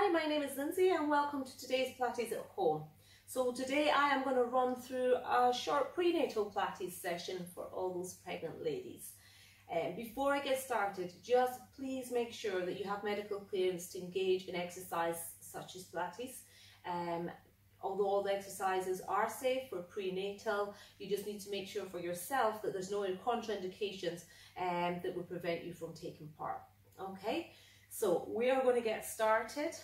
Hi, my name is Lindsay and welcome to today's Pilates at home. So today I am going to run through a short prenatal Pilates session for all those pregnant ladies. Before I get started, just please make sure that you have medical clearance to engage in exercise such as Pilates. Although all the exercises are safe for prenatal, you just need to make sure for yourself that there's no contraindications that would prevent you from taking part. Okay, so we are going to get started.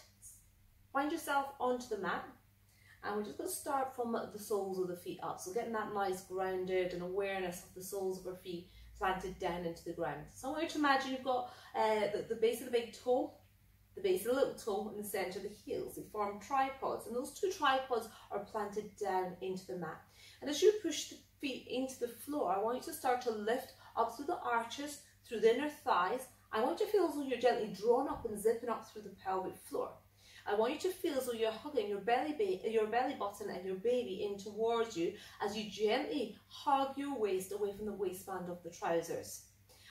Find yourself onto the mat, and we're just going to start from the soles of the feet up. So getting that nice grounded and awareness of the soles of our feet planted down into the ground. So I want you to imagine you've got the base of the big toe, the base of the little toe, and the centre of the heels. They form tripods, and those two tripods are planted down into the mat. And as you push the feet into the floor, I want you to start to lift up through the arches, through the inner thighs. I want you to feel as though you're gently drawn up and zipping up through the pelvic floor. I want you to feel as though you're hugging your belly button and your baby in towards you as you gently hug your waist away from the waistband of the trousers.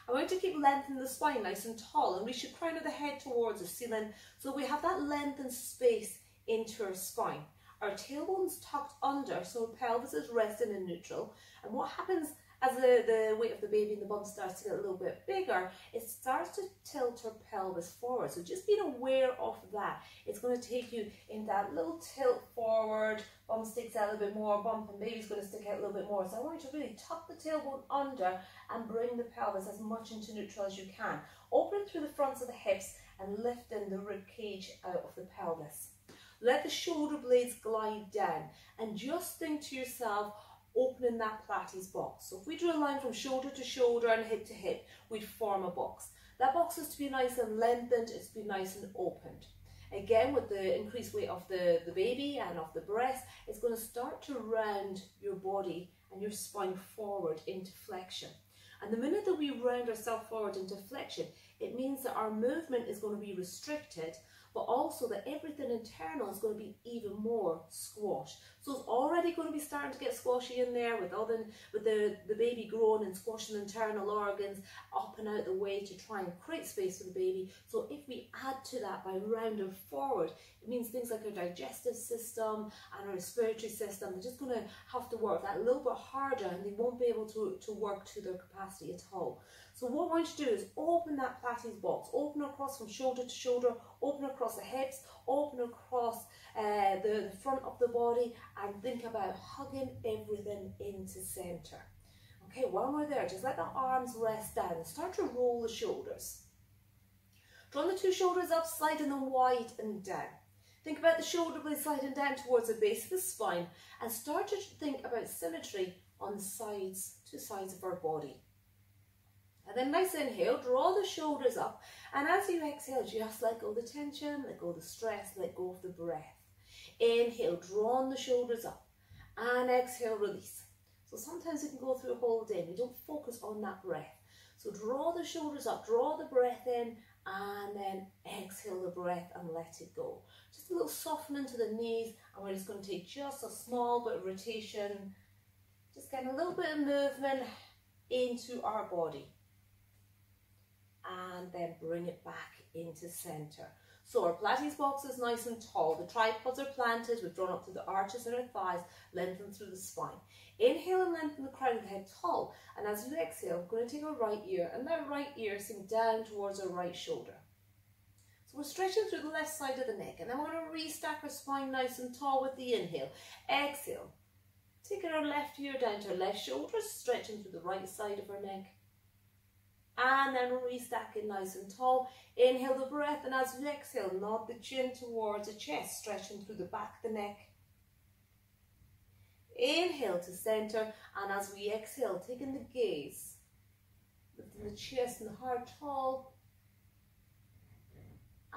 I want you to keep lengthening the spine nice and tall and reach your crown of the head towards the ceiling so we have that length and space into our spine. Our tailbone's tucked under so our pelvis is resting in neutral, and what happens as the weight of the baby and the bum starts to get a little bit bigger, it starts to tilt her pelvis forward. So just being aware of that. It's going to take you in that little tilt forward, bum sticks out a little bit more, bump and baby's going to stick out a little bit more. So I want you to really tuck the tailbone under and bring the pelvis as much into neutral as you can. Open through the fronts of the hips and lifting the rib cage out of the pelvis. Let the shoulder blades glide down and just think to yourself, opening that Pilates box. So if we drew a line from shoulder to shoulder and hip to hip, we'd form a box. That box is to be nice and lengthened, it's to be nice and opened. Again, with the increased weight of the baby and of the breast, it's going to start to round your body and your spine forward into flexion. And the minute that we round ourselves forward into flexion, it means that our movement is going to be restricted, but also that everything internal is going to be even more squashed. So it's already going to be starting to get squashy in there with the baby growing and squashing internal organs up and out the way to try and create space for the baby. So if we add to that by rounding forward, it means things like our digestive system and our respiratory system, they're just going to have to work that a little bit harder, and they won't be able to work to their capacity at all. So what I want you to do is open that Pilates box, open across from shoulder to shoulder, open across the hips, open across the front of the body, and think about hugging everything into center. Okay, while we're there, just let the arms rest down and start to roll the shoulders. Draw the two shoulders up, sliding them wide and down. Think about the shoulder blades sliding down towards the base of the spine, and start to think about symmetry on the sides, two sides of our body. And then nice inhale, draw the shoulders up, and as you exhale, just let go of the tension, let go of the stress, let go of the breath. Inhale, draw the shoulders up, and exhale, release. So sometimes you can go through a whole day and you don't focus on that breath. So draw the shoulders up, draw the breath in, and then exhale the breath and let it go. Just a little softening to the knees, and we're just going to take just a small bit of rotation, just getting a little bit of movement into our body. And then bring it back into center. So our Pilates box is nice and tall. The tripods are planted. We've drawn up through the arches in our thighs, lengthen through the spine. Inhale and lengthen the crown of the head tall. And as you exhale, we're going to take our right ear, and that right ear sink down towards our right shoulder. So we're stretching through the left side of the neck, and then we're going to restack our spine nice and tall with the inhale. Exhale. Taking our left ear down to our left shoulder, stretching through the right side of our neck. And then restacking nice and tall. Inhale the breath, and as you exhale, nod the chin towards the chest, stretching through the back of the neck. Inhale to center, and as we exhale, taking the gaze, lifting the chest and the heart tall,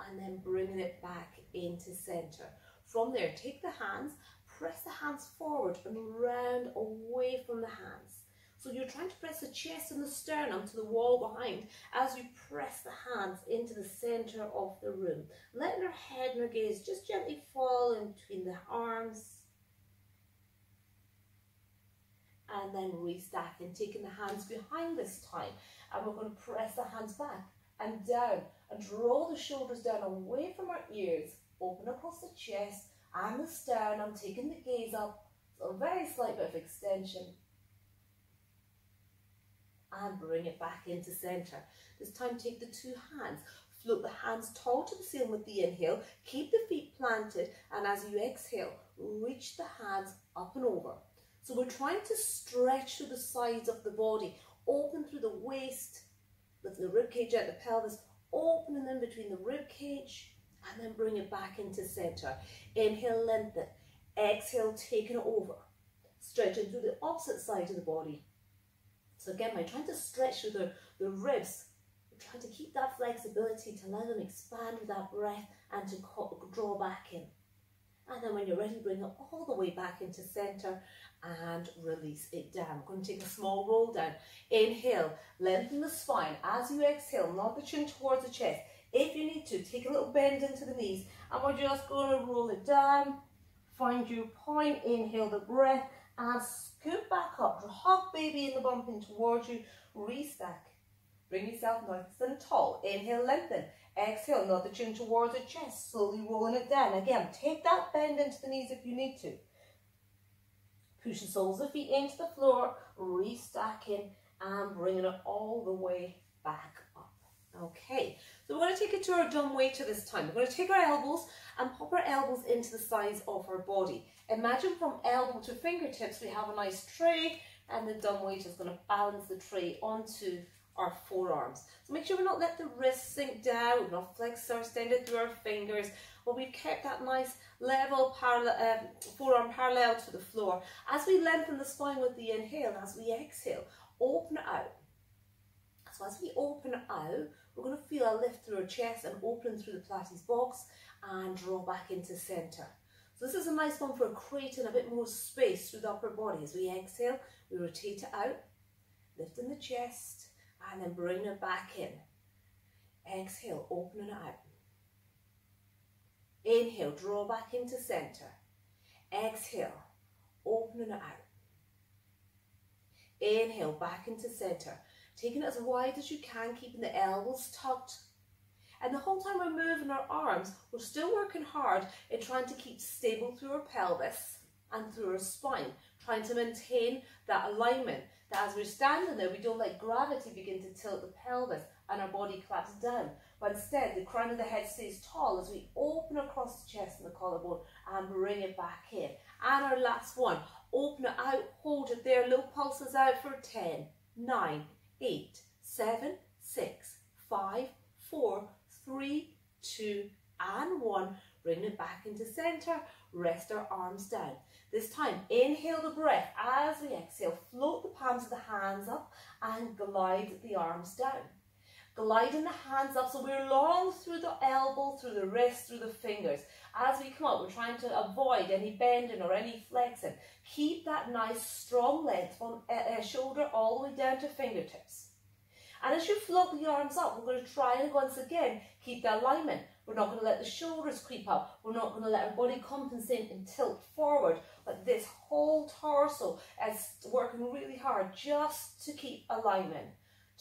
and then bringing it back into center. From there, take the hands, press the hands forward and round away from the hands. So you're trying to press the chest and the sternum to the wall behind as you press the hands into the center of the room. Letting our head and our gaze just gently fall in between the arms. And then restacking, taking the hands behind this time. And we're going to press the hands back and down and draw the shoulders down away from our ears open across the chest and the sternum, taking the gaze up, so a very slight bit of extension, and bring it back into center. This time take the two hands, float the hands tall to the ceiling with the inhale, keep the feet planted, and as you exhale, reach the hands up and over. So we're trying to stretch through the sides of the body, open through the waist, lift the rib cage out the pelvis, opening in between the rib cage, and then bring it back into center. Inhale, lengthen. Exhale, taking it over. Stretching through the opposite side of the body. So again, we're trying to stretch through the ribs. We're trying to keep that flexibility to allow them to expand with that breath and to draw back in. And then when you're ready, bring it all the way back into center and release it down. We're going to take a small roll down. Inhale, lengthen the spine. As you exhale, nod the chin towards the chest. If you need to, take a little bend into the knees, and we're just going to roll it down. Find your point, inhale the breath, and scoot back up. Hug baby in the bump in towards you, restack. Bring yourself nice and tall. Inhale, lengthen. Exhale, nod the chin towards the chest, slowly rolling it down. Again, take that bend into the knees if you need to. Push the soles of the feet into the floor, restacking, and bringing it all the way back up. Okay, so we're going to take it to our dumb waiter this time. We're going to take our elbows and pop our elbows into the sides of our body. Imagine from elbow to fingertips we have a nice tray, and the dumb waiter is going to balance the tray onto our forearms. So make sure we not let the wrists sink down, we're not flex or extended through our fingers, but we've kept that nice level forearm parallel to the floor. As we lengthen the spine with the inhale, and as we exhale, open it out. So as we open it out, we're going to feel a lift through our chest and open through the Pilates box and draw back into center. So this is a nice one for creating a bit more space through the upper body. As we exhale, we rotate it out, lifting the chest, and then bring it back in. Exhale, opening it out. Inhale, draw back into center. Exhale, opening it out. Inhale, back into center. Taking it as wide as you can, keeping the elbows tucked. And the whole time we're moving our arms, we're still working hard in trying to keep stable through our pelvis and through our spine, trying to maintain that alignment, that as we're standing there, we don't let gravity begin to tilt the pelvis and our body collapse down, but instead the crown of the head stays tall as we open across the chest and the collarbone and bring it back in. And our last one, open it out, hold it there, little pulses out for 10, 9, 8, 7, 6, 5, 4, 3, 2, and 1. Bring it back into center, rest our arms down. This time, inhale the breath. As we exhale, float the palms of the hands up and glide the arms down. Gliding the hands up so we're long through the elbow, through the wrist, through the fingers. As we come up, we're trying to avoid any bending or any flexing. Keep that nice strong length from shoulder all the way down to fingertips. And as you float the arms up, we're going to try and once again keep the alignment. We're not going to let the shoulders creep up. We're not going to let our body compensate and tilt forward. But this whole torso is working really hard just to keep alignment.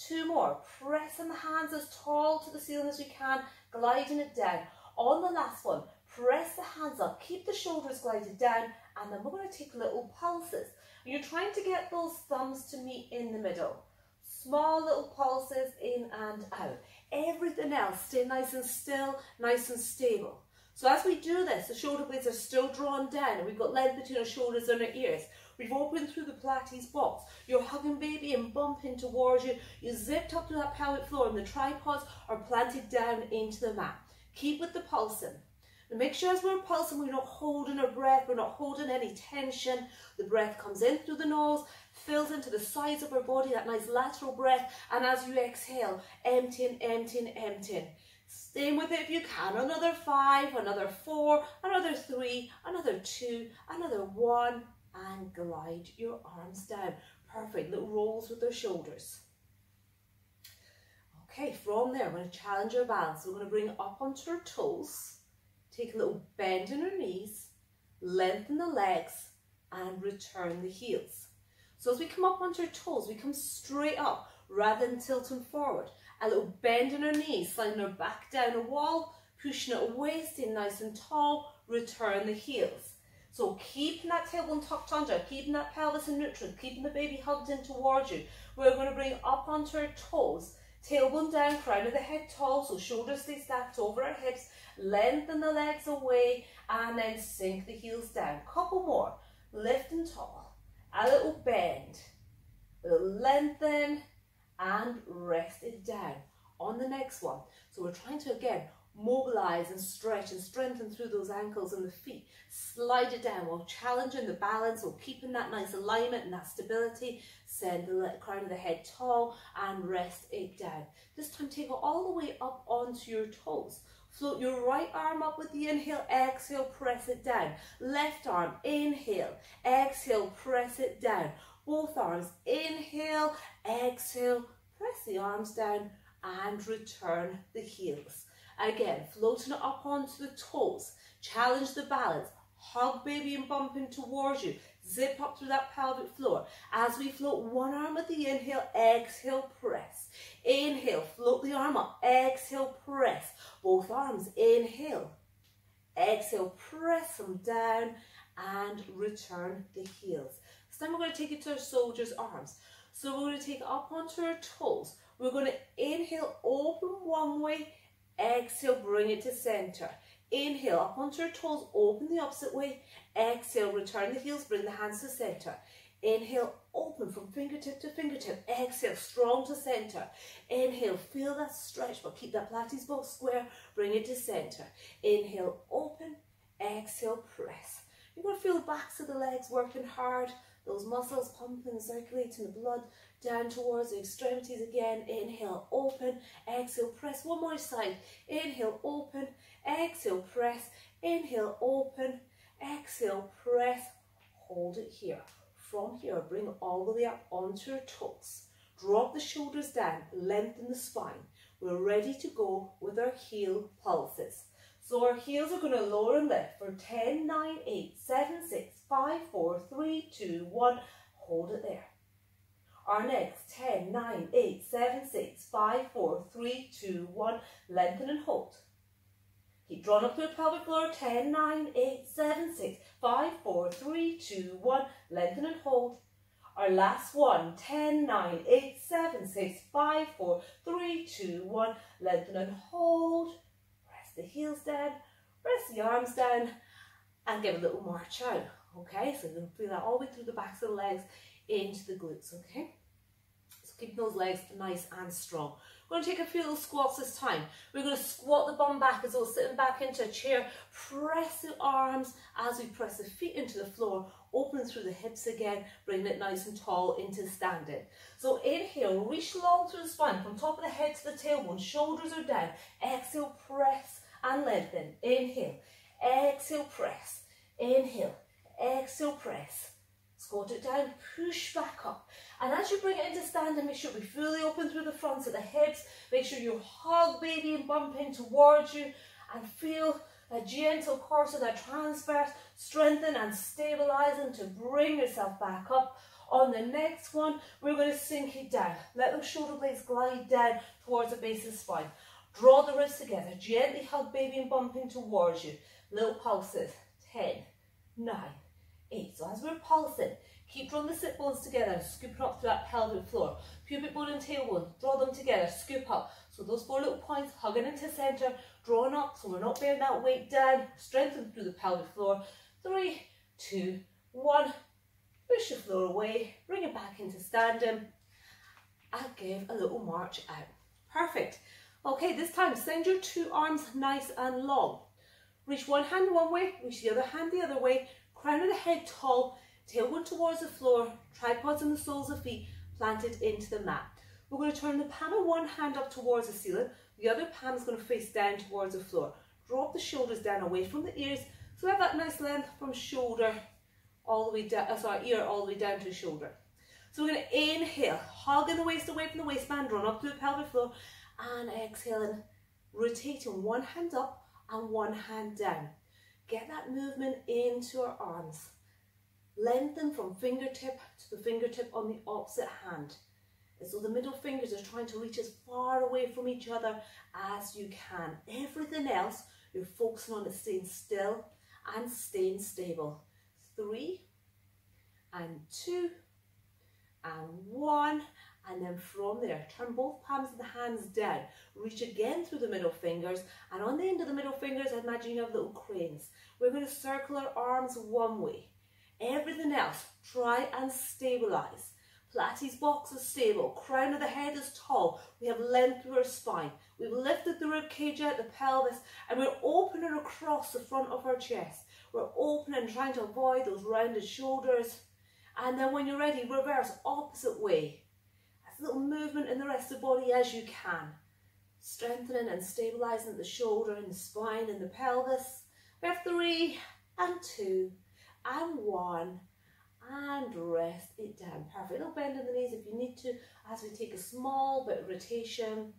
2 more. Pressing the hands as tall to the ceiling as we can, gliding it down. On the last one, press the hands up, keep the shoulders glided down, and then we're going to take little pulses. You're trying to get those thumbs to meet in the middle. Small little pulses in and out. Everything else stay nice and still, nice and stable. So as we do this, the shoulder blades are still drawn down and we've got length between our shoulders and our ears. We've opened through the Pilates box. You're hugging baby and bumping towards you. You zipped up to that pelvic floor and the tripods are planted down into the mat. Keep with the pulsing. And make sure as we're pulsing, we're not holding our breath, we're not holding any tension. The breath comes in through the nose, fills into the sides of our body, that nice lateral breath, and as you exhale, emptying, emptying, emptying. Stay with it if you can. Another 5, another 4, another 3, another 2, another 1, and glide your arms down. Perfect, little rolls with our shoulders. Okay, from there, we're going to challenge our balance. So we're going to bring it up onto our toes. Take a little bend in our knees, lengthen the legs, and return the heels. So as we come up onto our toes, we come straight up rather than tilting forward. A little bend in our knees, sliding our back down a wall, pushing it away, staying nice and tall, return the heels. So keeping that tailbone tucked under, keeping that pelvis in neutral, keeping the baby hugged in towards you. We're going to bring up onto our toes, tailbone down, crown of the head tall, so shoulders stay stacked over our hips, lengthen the legs away, and then sink the heels down. Couple more, lift and tall, a little bend, a little lengthen, and rest it down. On the next one, so we're trying to again mobilize and stretch and strengthen through those ankles and the feet. Slide it down while challenging the balance, or keeping that nice alignment and that stability. Send the crown of the head tall and rest it down. This time take it all the way up onto your toes. Float your right arm up with the inhale, exhale, press it down. Left arm, inhale, exhale, press it down. Both arms, inhale, exhale, press the arms down and return the heels. Again, floating it up onto the toes. Challenge the balance. Hug baby and bump in towards you. Zip up through that pelvic floor. As we float one arm with the inhale, exhale, press. Inhale, float the arm up. Exhale, press. Both arms, inhale. Exhale, press them down and return the heels. This time we're going to take it to our soldier's arms. So we're going to take it up onto our toes. We're going to inhale, open one way. Exhale, bring it to center. Inhale, up onto your toes, open the opposite way. Exhale, return the heels, bring the hands to center. Inhale, open from fingertip to fingertip. Exhale, strong to center. Inhale, feel that stretch, but keep that Pilates box square. Bring it to center. Inhale, open. Exhale, press. You're going to feel the backs of the legs working hard. Those muscles pumping, circulating the blood down towards the extremities again. Inhale, open. Exhale, press. One more side. Inhale, open. Exhale, press. Inhale, open. Exhale, press. Hold it here. From here, bring it all the way up onto your toes. Drop the shoulders down. Lengthen the spine. We're ready to go with our heel pulses. So our heels are going to lower and lift for 10, 9, 8, 7, 6, 5, 4, 3, 2, 1. Hold it there. Our next 10, 9, 8, 7, 6, 5, 4, 3, 2, 1. Lengthen and hold. Keep drawing up through the pelvic floor. 10, 9, 8, 7, 6, 5, 4, 3, 2, 1. Lengthen and hold. Our last one. 10, 9, 8, 7, 6, 5, 4, 3, 2, 1. Lengthen and hold. The heels down, press the arms down, and give a little march out. Okay, so you're going to feel that all the way through the backs of the legs into the glutes. Okay, so keep those legs nice and strong. We're going to take a few little squats this time. We're going to squat the bum back as though sitting back into a chair. Press the arms as we press the feet into the floor. Open through the hips again, bringing it nice and tall into standing. So inhale, reach long through the spine, from top of the head to the tailbone. Shoulders are down. Exhale, press and lengthen. Inhale, exhale, press. Inhale, exhale, press. Squat it down, push back up. And as you bring it into standing, make sure we fully open through the fronts of the hips. Make sure you hug baby and bump in towards you. And feel a gentle course of that transverse, strengthen and stabilizing to bring yourself back up. On the next one, we're going to sink it down. Let those shoulder blades glide down towards the base of the spine. Draw the wrists together. Gently hug baby and bump in towards you. Little pulses. 10, 9, 8. So as we're pulsing, keep drawing the sit bones together, scooping up through that pelvic floor. Pubic bone and tailbone, draw them together, scoop up. So those 4 little points, hugging into center, drawing up so we're not bearing that weight down. Strengthen through the pelvic floor. 3, 2, 1. Push the floor away, bring it back into standing, and give a little march out. Perfect. Okay, this time send your 2 arms nice and long. Reach one hand one way, reach the other hand the other way. Crown of the head tall, tailbone towards the floor, tripods in the soles of feet, planted into the mat. We're going to turn the palm of one hand up towards the ceiling. The other palm is going to face down towards the floor. Drop the shoulders down away from the ears. So we have that nice length from shoulder all the way down, ear all the way down to the shoulder. So we're going to inhale, hugging the waist away from the waistband, drawn up to the pelvic floor, and exhaling, rotating one hand up and one hand down. Get that movement into our arms. Lengthen from fingertip to the fingertip on the opposite hand. And so the middle fingers are trying to reach as far away from each other as you can. Everything else You're focusing on it staying still and staying stable. 3 and 2 and 1. And then from there, turn both palms of the hands down. Reach again through the middle fingers. And on the end of the middle fingers, I imagine you have little cranes. We're going to circle our arms one way. Everything else, try and stabilise. Pilates box is stable. Crown of the head is tall. We have length through our spine. We've lifted the rib cage out, the pelvis, and we're opening across the front of our chest. We're opening, trying to avoid those rounded shoulders. And then when you're ready, reverse, opposite way. A little movement in the rest of the body as you can. Strengthening and stabilising the shoulder and the spine and the pelvis. We have 3 and 2 and 1. And rest it down. Perfect. Little bend in the knees if you need to as we take a small bit of rotation.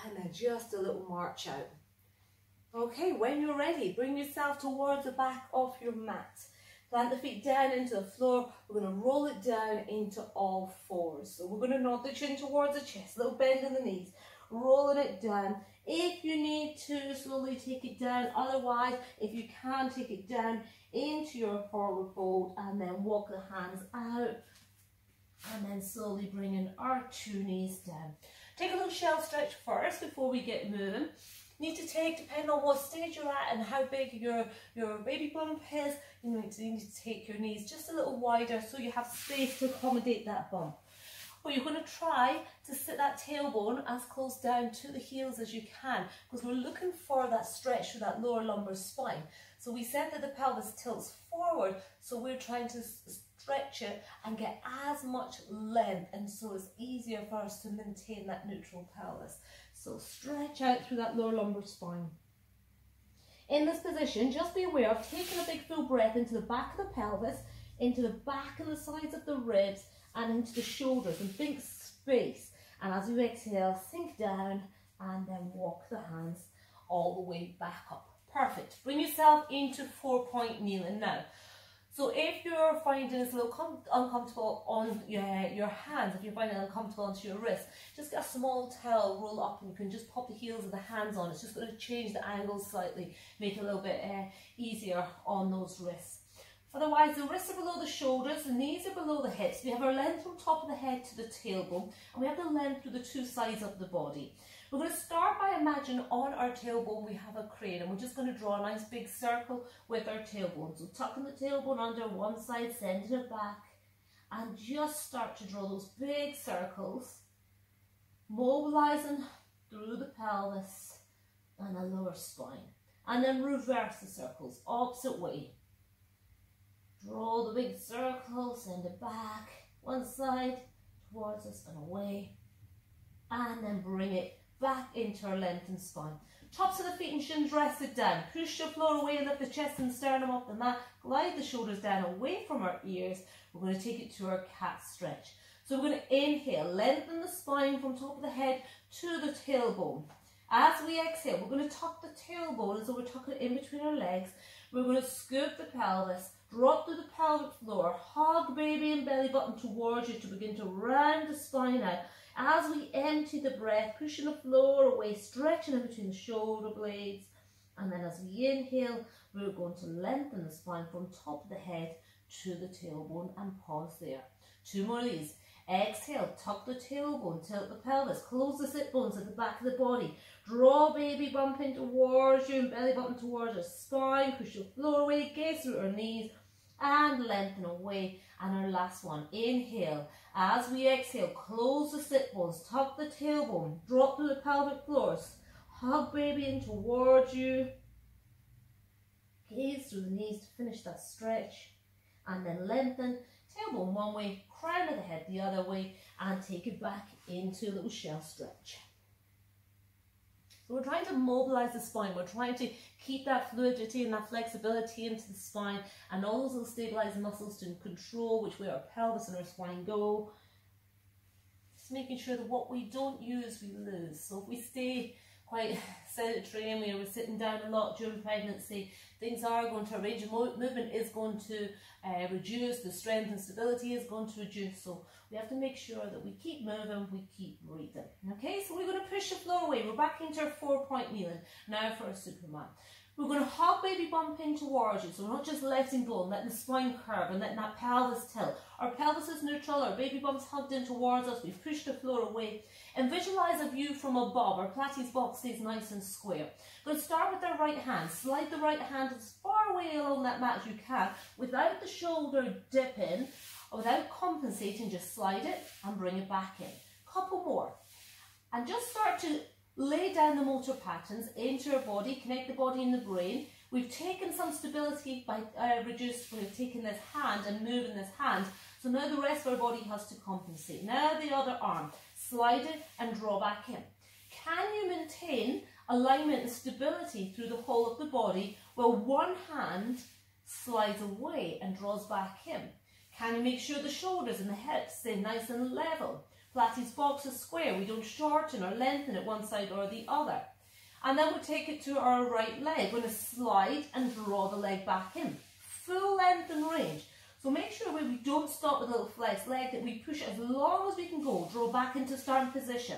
And then just a little march out. Okay, when you're ready, bring yourself towards the back of your mat. Plant the feet down into the floor. We're going to roll it down into all fours. So we're going to nod the chin towards the chest. Little bend in the knees. Rolling it down. If you need to, slowly take it down. Otherwise, if you can, take it down into your forward fold and then walk the hands out. And then slowly bringing our 2 knees down. Take a little shell stretch first before we get moving. Need to take, depending on what stage you're at and how big your baby bump is, you need to take your knees just a little wider so you have space to accommodate that bump. Or you're going to try to sit that tailbone as close down to the heels as you can, because we're looking for that stretch through that lower lumbar spine. So we said that the pelvis tilts forward, so we're trying to stretch it and get as much length, and so it's easier for us to maintain that neutral pelvis. So stretch out through that lower lumbar spine. In this position, just be aware of taking a big full breath into the back of the pelvis, into the back and the sides of the ribs, and into the shoulders, and think space. And as you exhale, sink down and then walk the hands all the way back up. Perfect. Bring yourself into 4-point kneeling now. So if you're finding this a little uncomfortable on your hands, if you're finding it uncomfortable onto your wrist, just get a small towel, roll up, and you can just pop the heels of the hands on. It's just going to change the angle slightly, make it a little bit easier on those wrists. Otherwise, the wrists are below the shoulders, the knees are below the hips. We have our length from top of the head to the tailbone, and we have the length through the 2 sides of the body. We're going to start by imagining on our tailbone we have a crane, and we're just going to draw a nice big circle with our tailbone. So tucking the tailbone under one side, sending it back, and just start to draw those big circles, mobilising through the pelvis and the lower spine. And then reverse the circles, opposite way. Draw the big circle, send it back, one side, towards us and away. And then bring it back into our lengthened spine. Tops of the feet and shins rested down. Push your floor away, lift the chest and sternum off the mat. Glide the shoulders down away from our ears. We're going to take it to our cat stretch. So we're going to inhale, lengthen the spine from top of the head to the tailbone. As we exhale, we're going to tuck the tailbone as though we're tucking it in between our legs. We're going to scoop the pelvis, drop to the pelvic floor, hug baby and belly button towards you to begin to round the spine out. As we empty the breath, pushing the floor away, stretching in between the shoulder blades. And then as we inhale, we're going to lengthen the spine from top of the head to the tailbone and pause there. 2 more of these. Exhale, tuck the tailbone, tilt the pelvis, close the sit bones at the back of the body. Draw baby bump in towards you and belly button towards our spine. Push your floor away, gaze through our knees and lengthen away. And our last one, inhale. As we exhale, close the sit bones, tuck the tailbone, drop to the pelvic floors, hug baby in towards you. Gaze through the knees to finish that stretch. And then lengthen, tailbone one way, crown of the head the other way, and take it back into a little shell stretch. So we're trying to mobilise the spine. We're trying to keep that fluidity and that flexibility into the spine, and all those little stabilising muscles to control which way our pelvis and our spine go. Just making sure that what we don't use, we lose. So if we stay quite sedentary and we were sitting down a lot during pregnancy, things are going to, range of movement is going to reduce, the strength and stability is going to reduce, so we have to make sure that we keep moving, we keep breathing. Okay, so we're going to push the floor away. We're back into our 4-point kneeling. Now for a Superman. We're going to hug baby bump in towards you, so we're not just letting go and letting the spine curve and letting that pelvis tilt. Our pelvis is neutral, our baby bump's hugged in towards us, we've pushed the floor away. And visualise a view from above. Our Pilates box stays nice and square. We're going to start with our right hand. Slide the right hand as far away along that mat as you can without the shoulder dipping or without compensating. Just slide it and bring it back in. Couple more. And just start to lay down the motor patterns into your body, connect the body and the brain. We've taken some stability by we've taken this hand and moving this hand, so now the rest of our body has to compensate. Now the other arm, slide it and draw back in. Can you maintain alignment and stability through the whole of the body while one hand slides away and draws back in? Can you make sure the shoulders and the hips stay nice and level? Pilates box is square, we don't shorten or lengthen it one side or the other. And then we'll take it to our right leg. We're going to slide and draw the leg back in. Full length and range. So make sure we don't stop with a little flexed leg, that we push as long as we can go, draw back into starting position.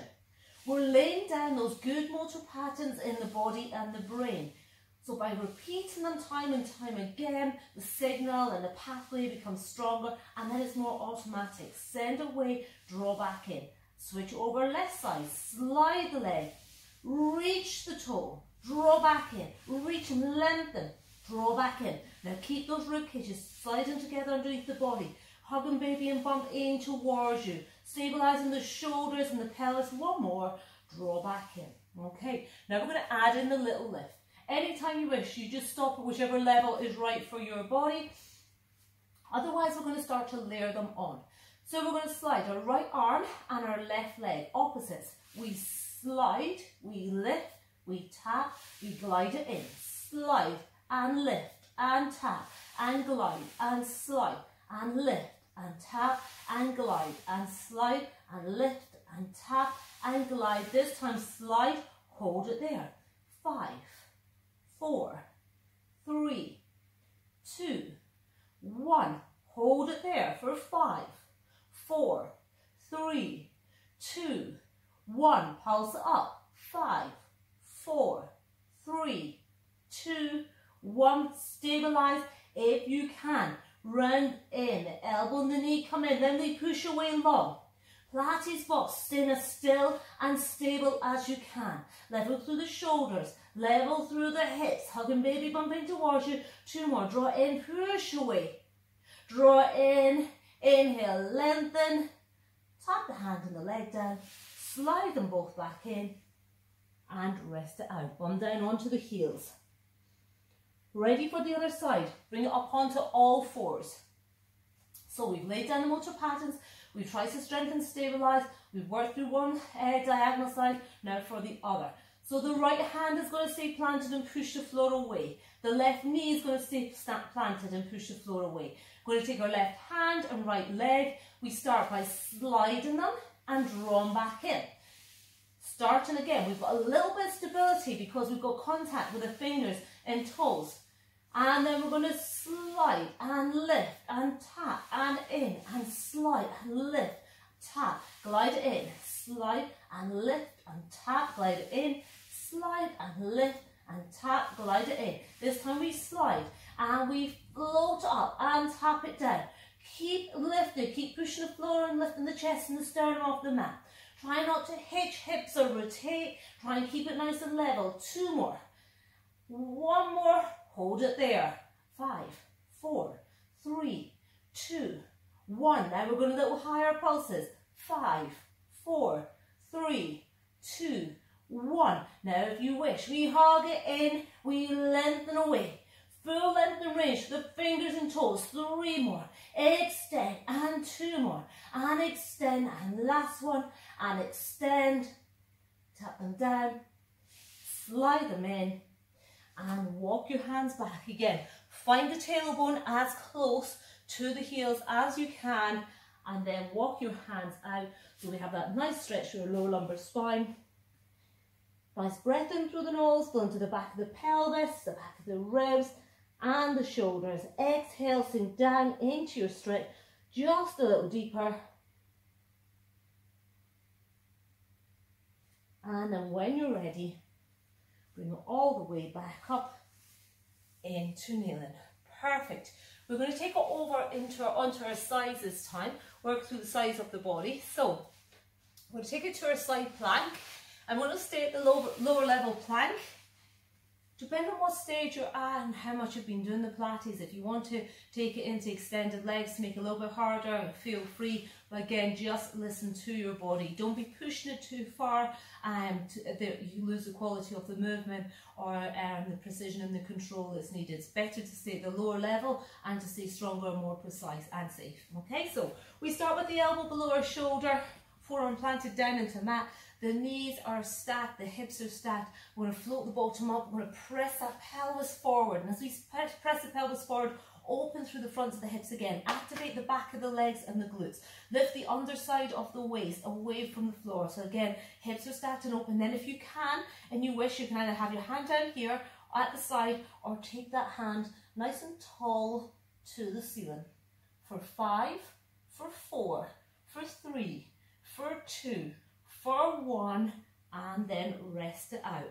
We're laying down those good motor patterns in the body and the brain. So by repeating them time and time again, the signal and the pathway becomes stronger, and then it's more automatic. Send away, draw back in. Switch over left side, slide the leg, reach the toe, draw back in, reach and lengthen, draw back in. Now keep those rib cages sliding together underneath the body, hugging baby and bump in towards you, stabilising the shoulders and the pelvis. One more, draw back in. Okay, now we're going to add in the little lift. Anytime you wish, you just stop at whichever level is right for your body. Otherwise, we're going to start to layer them on. So we're going to slide our right arm and our left leg, opposites. We slide, we lift, we tap, we glide it in. Slide and lift and tap and glide and slide and lift and tap and glide and slide and lift and tap and glide. This time slide, hold it there. 5, 4, 3, 2, 1. Hold it there for 5, 4, 3, 2, 1. Pulse it up. 5, 4, 3, 2, 1. Stabilise if you can. Round in, elbow and the knee come in, then we push away long. Pilates box, staying as still and stable as you can. Level through the shoulders, level through the hips, hugging baby bump in towards you. 2 more, draw in, push away. Draw in, inhale, lengthen. Tap the hand and the leg down, slide them both back in and rest it out. Bum down onto the heels. Ready for the other side. Bring it up onto all fours. So we've laid down the motor patterns, we've tried to strengthen, stabilise, we've worked through one diagonal side, now for the other. So the right hand is going to stay planted and push the floor away. The left knee is going to stay planted and push the floor away. We're going to take our left hand and right leg. We start by sliding them and draw them back in. Starting again, we've got a little bit of stability because we've got contact with the fingers and toes. And then we're going to slide and lift and tap and in and slide and lift, tap, glide it in, slide and lift and tap, glide it in, slide and lift and tap, glide it in. This time we slide and we float up and tap it down. Keep lifting, keep pushing the floor and lifting the chest and the sternum off the mat. Try not to hitch hips or rotate. Try and keep it nice and level. 2 more. 1 more. Hold it there. 5, 4, 3, 2, 1. Now we're going a little higher pulses. 5, 4, 3, 2, 1. Now if you wish, we hug it in, we lengthen away. Full length and range, the fingers and toes. 3 more. Extend and 2 more. And extend and last one. And extend. Tap them down. Slide them in. And walk your hands back again. Find the tailbone as close to the heels as you can. And then walk your hands out so we have that nice stretch for your lower lumbar spine. Nice breath in through the nose, fill into the back of the pelvis, the back of the ribs and the shoulders. Exhale, sink down into your stretch, just a little deeper. And then when you're ready, bring it all the way back up into kneeling. Perfect. We're going to take it over onto our sides this time, work through the sides of the body. So we're going to take it to our side plank. I'm going to stay at the lower level plank. Depending on what stage you're at and how much you've been doing the Pilates, if you want to take it into extended legs to make it a little bit harder, feel free. But again, just listen to your body. Don't be pushing it too far you lose the quality of the movement or the precision and the control that's needed. It's better to stay at the lower level and to stay stronger, more precise and safe. Okay, so we start with the elbow below our shoulder, forearm planted down into mat. The knees are stacked, the hips are stacked. We're going to float the bottom up. We're going to press that pelvis forward. And as we press the pelvis forward, open through the fronts of the hips again. Activate the back of the legs and the glutes. Lift the underside of the waist away from the floor. So again, hips are stacked and open. Then if you can, and you wish, you can either have your hand down here at the side or take that hand nice and tall to the ceiling. For 5, for 4, for 3, for 2, for 1, and then rest it out.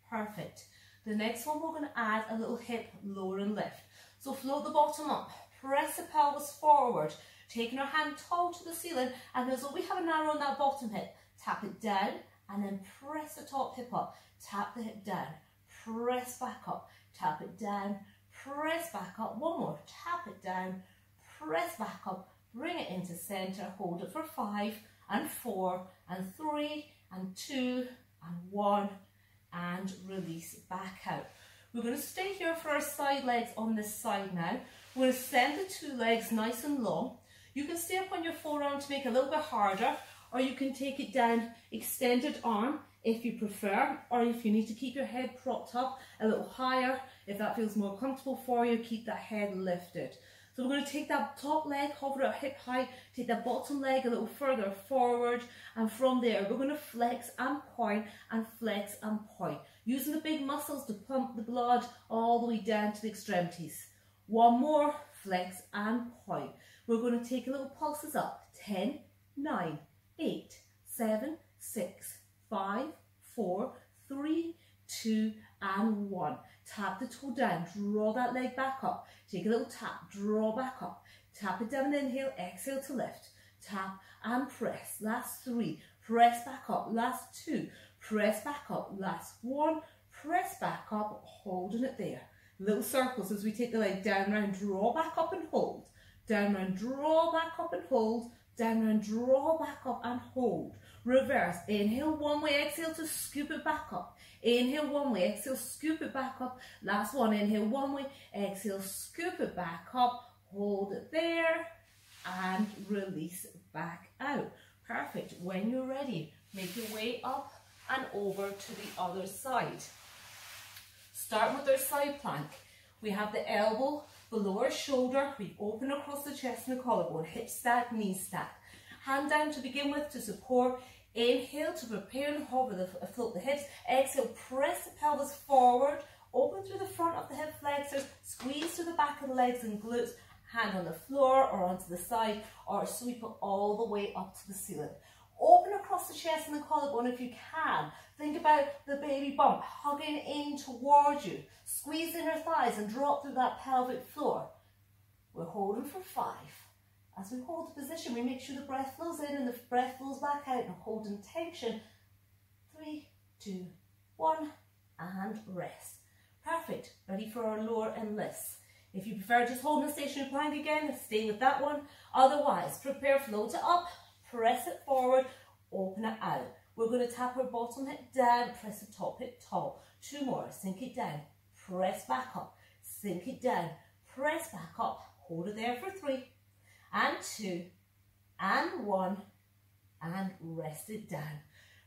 Perfect. The next one, we're going to add a little hip lower and lift. So float the bottom up, press the pelvis forward, taking our hand tall to the ceiling, and as we have an arrow on that bottom hip, tap it down, and then press the top hip up, tap the hip down, press back up, tap it down, press back up, one more, tap it down, press back up, bring it into center, hold it for 5, and 4, and 3, and 2, and 1, and release back out. We're going to stay here for our side legs on this side now. We're going to send the 2 legs nice and long. You can stay up on your forearm to make it a little bit harder, or you can take it down, extended arm if you prefer, or if you need to keep your head propped up a little higher, if that feels more comfortable for you, keep that head lifted. So we're going to take that top leg, hover at hip height, take that bottom leg a little further forward, and from there we're going to flex and point, and flex and point, using the big muscles to pump the blood all the way down to the extremities. One more, flex and point. We're going to take a little pulses up. 10, 9, 8, 7, 6, 5, 4, 3, 2, and 1. Tap the toe down, draw that leg back up. Take a little tap, draw back up. Tap it down, inhale, exhale to lift. Tap and press. Last 3. Press back up. Last 2. Press back up. Last 1. Press back up, holding it there. Little circles as we take the leg down, round, draw back up and hold. Down, round, draw back up and hold. Down, round, draw back up and hold. Reverse. Inhale one way, exhale to scoop it back up. Inhale one way, exhale, scoop it back up. Last one, inhale one way, exhale, scoop it back up. Hold it there and release back out. Perfect. When you're ready, make your way up and over to the other side. Starting with our side plank. We have the elbow below our shoulder. We open across the chest and the collarbone. Hips stack, knees stack. Hand down to begin with to support. Inhale to prepare and hover, float the hips. Exhale, press the pelvis forward. Open through the front of the hip flexors. Squeeze through the back of the legs and glutes. Hand on the floor or onto the side, or sweep it all the way up to the ceiling. Open across the chest and the collarbone if you can. Think about the baby bump hugging in towards you. Squeeze in your thighs and drop through that pelvic floor. We're holding for 5. As we hold the position, we make sure the breath flows in and the breath flows back out, and holding tension. 3, 2, 1, and rest. Perfect. Ready for our lower and lifts. If you prefer just holding a stationary plank again, stay with that one. Otherwise, prepare, float it up, press it forward, open it out. We're going to tap our bottom hip down, press the top hip tall. 2 more, sink it down, press back up, sink it down, press back up, hold it there for 3, and 2, and 1, and rest it down.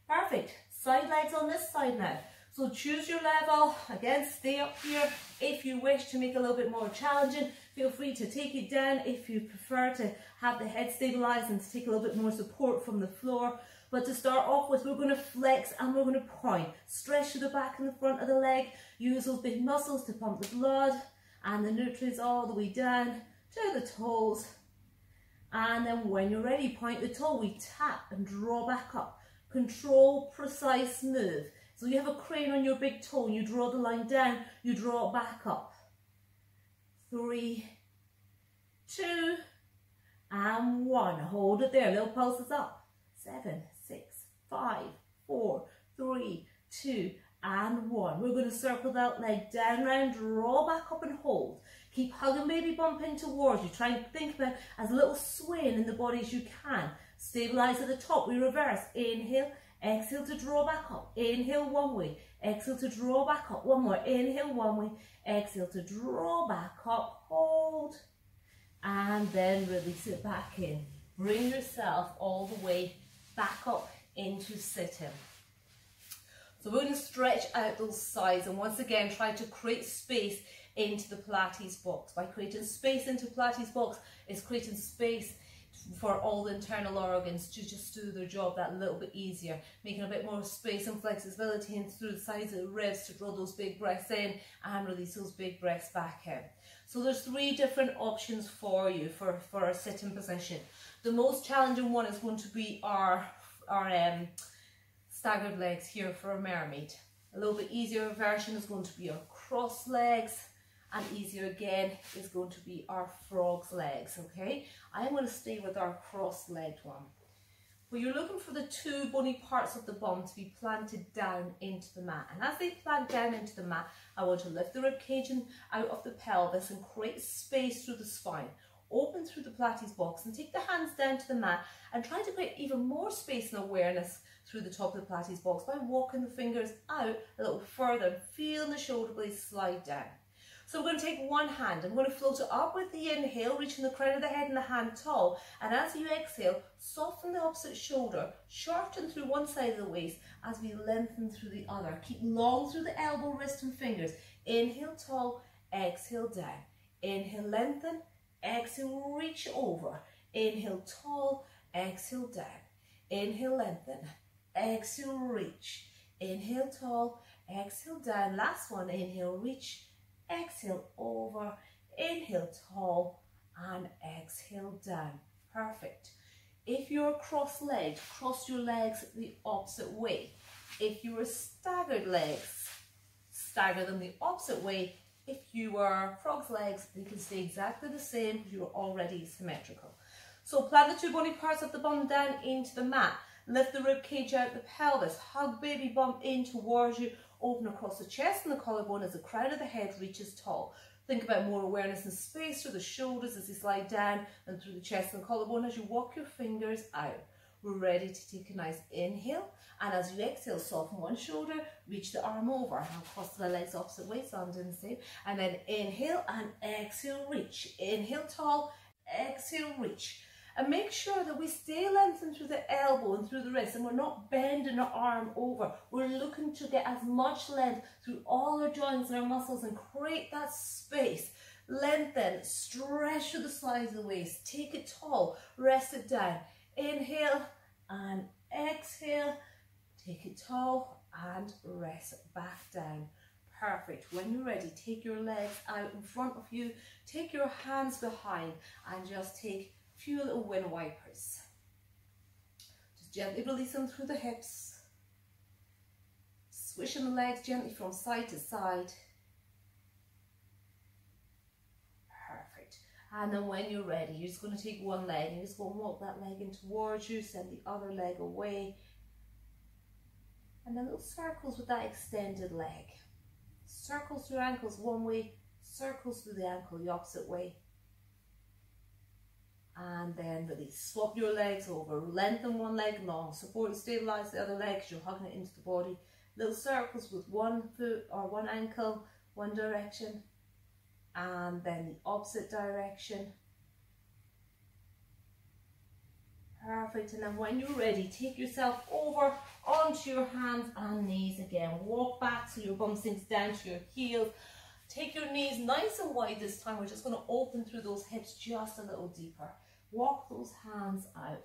Perfect. Side legs on this side now. So choose your level. Again, stay up here. If you wish to make it a little bit more challenging, feel free to take it down if you prefer to have the head stabilised and to take a little bit more support from the floor. But to start off with, we're going to flex and we're going to point. Stretch to the back and the front of the leg. Use those big muscles to pump the blood and the nutrients all the way down to the toes. And then when you're ready, point the toe. We tap and draw back up. Control, precise move. So you have a crane on your big toe and you draw the line down, you draw it back up. 3, 2, and 1. Hold it there. Little pulses up. 7, 6, 5, 4, 3, 2, and 1. We're going to circle that leg down, round, draw back up and hold. Keep hugging baby bump in towards you. Try and think about as little swaying in the body as you can. Stabilize at the top. We reverse. Inhale, exhale to draw back up. Inhale one way. Exhale to draw back up. One more. Inhale one way. Exhale to draw back up. Hold. And then release it back in. Bring yourself all the way back up into sitting. So we're going to stretch out those sides and once again try to create space into the Pilates box. By creating space into Pilates box, it's creating space for all the internal organs to just do their job that little bit easier, making a bit more space and flexibility in through the sides of the ribs to draw those big breaths in and release those big breaths back in. So there's 3 different options for you for a sitting position. The most challenging one is going to be our staggered legs here for a mermaid. A little bit easier version is going to be our cross legs, and easier again is going to be our frog's legs, okay? I'm going to stay with our cross-legged one. But you're looking for the 2 bony parts of the bum to be planted down into the mat. And as they plant down into the mat, I want to lift the rib cage out of the pelvis and create space through the spine. Open through the Pilates box and take the hands down to the mat and try to create even more space and awareness through the top of the Pilates box by walking the fingers out a little further, feeling the shoulder blades slide down. So we're going to take one hand. I'm going to float it up with the inhale, reaching the crown of the head and the hand tall. And as you exhale, soften the opposite shoulder, shorten through one side of the waist as we lengthen through the other. Keep long through the elbow, wrist and fingers. Inhale tall, exhale down. Inhale lengthen, exhale reach over. Inhale tall, exhale down. Inhale lengthen, exhale reach. Inhale tall, exhale down. Last one, inhale reach. Exhale over, inhale tall, and exhale down. Perfect. If you're cross-legged, cross your legs the opposite way. If you were staggered legs, stagger them the opposite way. If you were frog's legs, they can stay exactly the same because you're already symmetrical. So plant the 2 bony parts of the bum down into the mat. Lift the rib cage out the pelvis. Hug baby bump in towards you. Open across the chest and the collarbone as the crown of the head reaches tall. Think about more awareness and space through the shoulders as they slide down and through the chest and the collarbone as you walk your fingers out. We're ready to take a nice inhale, and as you exhale, soften one shoulder, reach the arm over. Now cross the legs opposite way, so I'm doing the same. And then inhale and exhale, reach. Inhale tall, exhale, reach. And make sure that we stay lengthened through the elbow and through the wrist, and we're not bending our arm over. We're looking to get as much length through all our joints and our muscles and create that space. Lengthen, stretch to the sides of the waist, take it tall, rest it down. Inhale and exhale, take it tall and rest back down. Perfect. When you're ready, take your legs out in front of you, take your hands behind and just take few little wind wipers. Just gently release them through the hips. Swishing the legs gently from side to side. Perfect. And then when you're ready, you're just going to take one leg and you're just going to walk that leg in towards you, send the other leg away. And then little circles with that extended leg. Circles through ankles one way, circles through the ankle the opposite way. And then release. Swap your legs over. Lengthen one leg long. Support and stabilise the other leg because you're hugging it into the body. Little circles with one foot or one ankle, one direction. And then the opposite direction. Perfect. And then when you're ready, take yourself over onto your hands and knees again. Walk back so your bum sinks down to your heels. Take your knees nice and wide this time. We're just going to open through those hips just a little deeper. Walk those hands out.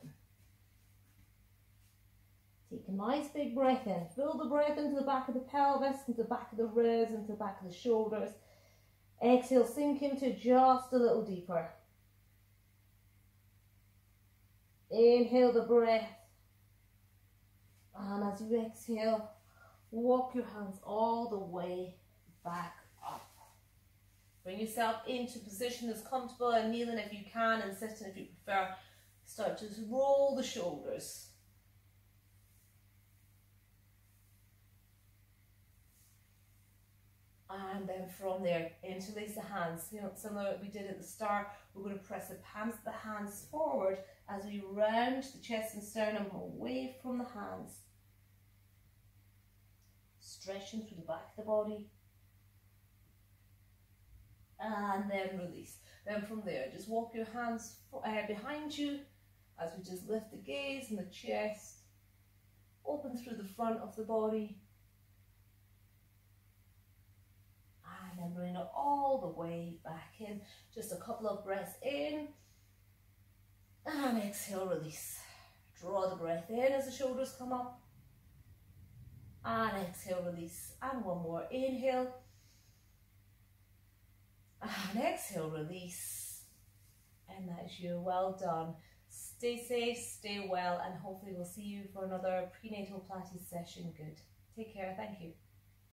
Take a nice big breath in. Fill the breath into the back of the pelvis, into the back of the ribs, into the back of the shoulders. Exhale, sink into just a little deeper. Inhale the breath. And as you exhale, walk your hands all the way back up. Bring yourself into position as comfortable and kneeling if you can, and sitting if you prefer. Start to roll the shoulders. And then from there, interlace the hands. You know, similar to what we did at the start, we're going to press the hands forward as we round the chest and sternum away from the hands. Stretching through the back of the body. And then release. Then from there, just walk your hands behind you as we just lift the gaze and the chest. Open through the front of the body. And then bring it all the way back in. Just a couple of breaths in. And exhale, release. Draw the breath in as the shoulders come up. And exhale, release. And one more. Inhale. And exhale, release. And that is you. Well done. Stay safe, stay well, and hopefully we'll see you for another prenatal Pilates session. Good. Take care. Thank you.